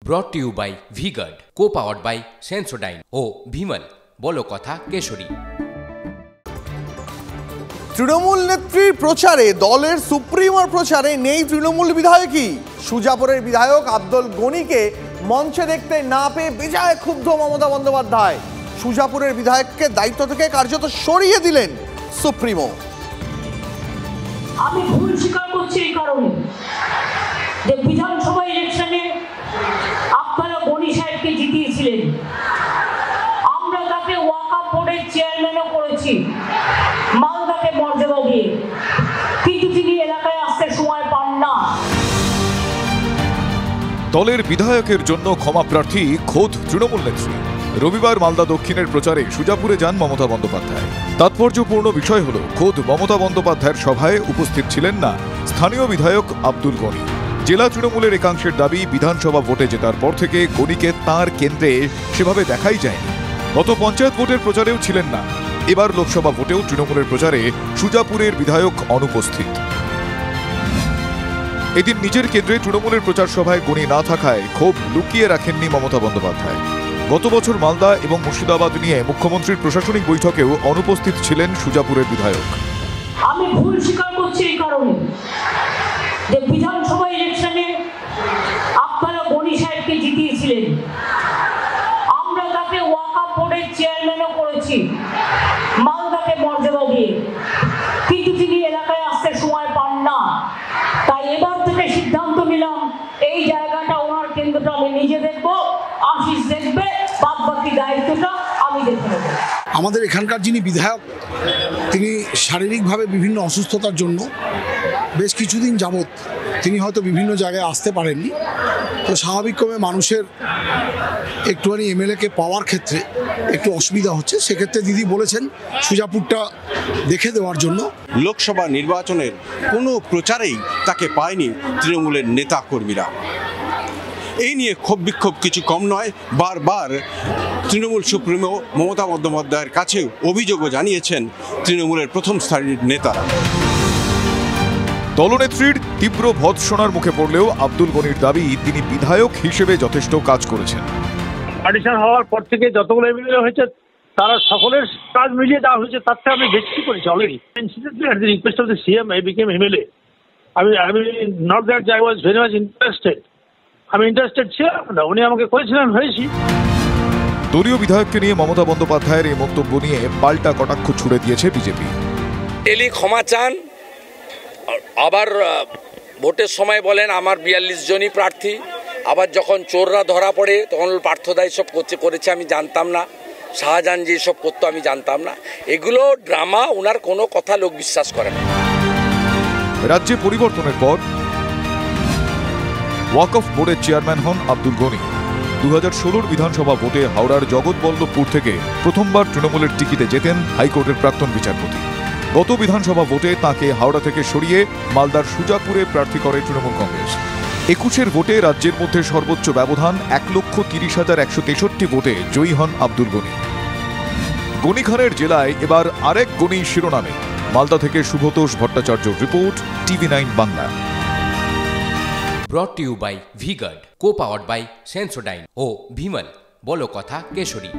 ব্রট to you by V-Guard, co-powered by Sensodyne ও ভিমল বলো কথা কেশরী। তৃণমূল নেত্রীর প্রচারে, দলের সুপ্রিমোর প্রচারে নেই তৃণমূল বিধায়কই। সুজাপুরের বিধায়ক আব্দুল গনিকে মঞ্চে দেখতে না পেয়ে বেজায় ক্ষুব্ধ মমতা বন্দ্যোপাধ্যায়। সুজাপুরের বিধায়ককে দায়িত্ব থেকে কার্যত সরিয়ে দিলেন সুপ্রিমো। আমি ভুল স্বীকার করছি এই কারণে যে বিধানসভা ইলেকশনে আপনারা গনি সাহেবকে জিতিয়েছিলেন, আমরা তাকে ওয়াকফ বোর্ডের চেয়ারম্যানও করেছি মালদাকে মর্যাদা দিয়ে, কিন্তু তিনি এলাকায় আসতে সময় পান না। দলের বিধায়কের জন্য ক্ষমা প্রার্থী খোদ তৃণমূল নেত্রী। রবিবার মালদা দক্ষিণের প্রচারে সুজাপুরে যান মমতা বন্দ্যোপাধ্যায়। তাৎপর্যপূর্ণ বিষয় হল, খোদ মমতা বন্দ্যোপাধ্যায়ের সভায় উপস্থিত ছিলেন না স্থানীয় বিধায়ক আব্দুল গনি। জেলা তৃণমূলের একাংশের দাবি, বিধানসভা ভোটে জেতার পর থেকে গনিকে তাঁর কেন্দ্রে সেভাবে দেখাই যায়নি। গত পঞ্চায়েত ভোটের প্রচারেও ছিলেন না। এবার লোকসভা ভোটেও তৃণমূলের প্রচারে সুজাপুরের বিধায়ক অনুপস্থিত। এদিন নিজের কেন্দ্রে তৃণমূলের প্রচার সভায় গনি না থাকায় ক্ষোভ লুকিয়ে রাখেননি মমতা বন্দ্যোপাধ্যায়। গত বছর মালদা এবং মুর্শিদাবাদ নিয়ে মুখ্যমন্ত্রীর প্রশাসনিক বৈঠকেও অনুপস্থিত ছিলেন সুজাপুরের বিধায়ক। আমি ভুল স্বীকার করছি এই কারণে যে বিধানসভা ইলেকশনে আপনারা গনি সাহেবকে জিতিয়েছিলেন, আমরা তাকে ওয়াকফ বোর্ডের চেয়ারম্যানও করেছি মালদাকে মর্যাদা দিয়ে, কিন্তু তিনি এলাকায় আসতে সময় পান না। তাই এবার থেকে সিদ্ধান্ত নিলাম, এই জায়গাটা ওনার কেন্দ্রটা আমি নিজে দেখবো, আশিস দেখবে, বাদ বাকি দায়িত্বটা আমি দেখে নেব। আমাদের এখানকার যিনি বিধায়ক, তিনি শারীরিকভাবে বিভিন্ন অসুস্থতার জন্য বেশ কিছুদিন যাবৎ তিনি হয়তো বিভিন্ন জায়গায় আসতে পারেননি। তো স্বাভাবিকভাবে মানুষের একটুখানি এমএলএকে পাওয়ার ক্ষেত্রে একটু অসুবিধা হচ্ছে। সেক্ষেত্রে দিদি বলেছেন সুজাপুরটা দেখে দেওয়ার জন্য। লোকসভা নির্বাচনের কোনো প্রচারেই তাকে পায়নি তৃণমূলের নেতা কর্মীরা। এই নিয়ে ক্ষোভ বিক্ষোভ কিছু কম নয়। বারবার তৃণমূল সুপ্রিমো মমতা বন্দ্যোপাধ্যায়ের কাছে অভিযোগও জানিয়েছেন তৃণমূলের প্রথম সারির নেতারা। দলনেত্রীর তীব্র ভৎসনার মুখে পড়লেও আব্দুল গনির দাবি, তিনি বিধায়ক হিসেবে যথেষ্ট কাজ করেছেন। পার্টিশন হওয়ার পর থেকে যতগুলো এমএলএ হয়েছে তারা সকলের কাজ মিলিয়ে দেওয়া হয়েছে, তার থেকে আমি বেশি করেছি already. At the request of the CM, I became MLA. I mean, not that I was very much interested. আমি ইন্টারেস্টেড ছিলাম না, উনি আমাকে করেছিলেন, হয়েছি। দলীয় বিধায়ককে নিয়ে মমতা বন্দ্যোপাধ্যায়ের এই বক্তব্য নিয়ে পাল্টা কটাক্ষ ছুড়ে দিয়েছে বিজেপি। ডেলি ক্ষমা চান, আবার ভোটের সময় বলেন আমার 42 জনই প্রার্থী, আবার যখন চোররা ধরা পড়ে তখন পার্থদা সব করেছে আমি জানতাম না, শাহজাহান যে সব করতো আমি জানতাম না। এগুলো ড্রামা, ওনার কোনো কথা লোক বিশ্বাস করে না। রাজ্যে পরিবর্তনের পর ওয়াকফ বোর্ডের চেয়ারম্যান হন আব্দুল গনি। 2016 বিধানসভা ভোটে হাওড়ার জগৎবল্লভপুর থেকে প্রথমবার তৃণমূলের টিকিটে জেতেন হাইকোর্টের প্রাক্তন বিচারপতি। গত বিধানসভা ভোটে তাঁকে হাওড়া থেকে সরিয়ে মালদার সুজাপুরে প্রার্থী করে তৃণমূল কংগ্রেস। 21 ভোটে রাজ্যের মধ্যে সর্বোচ্চ ব্যবধান 1,30,163 ভোটে জয়ী হন আব্দুল গনি। গনি খানের জেলায় এবার আরেক গনি শিরোনামে। মালদা থেকে শুভতোষ ভট্টাচার্যর report, TV9 Bangla. Brought to you by V-Guard, co-powered by Sensodyne ও ভিমল বলো কথা কেশরী।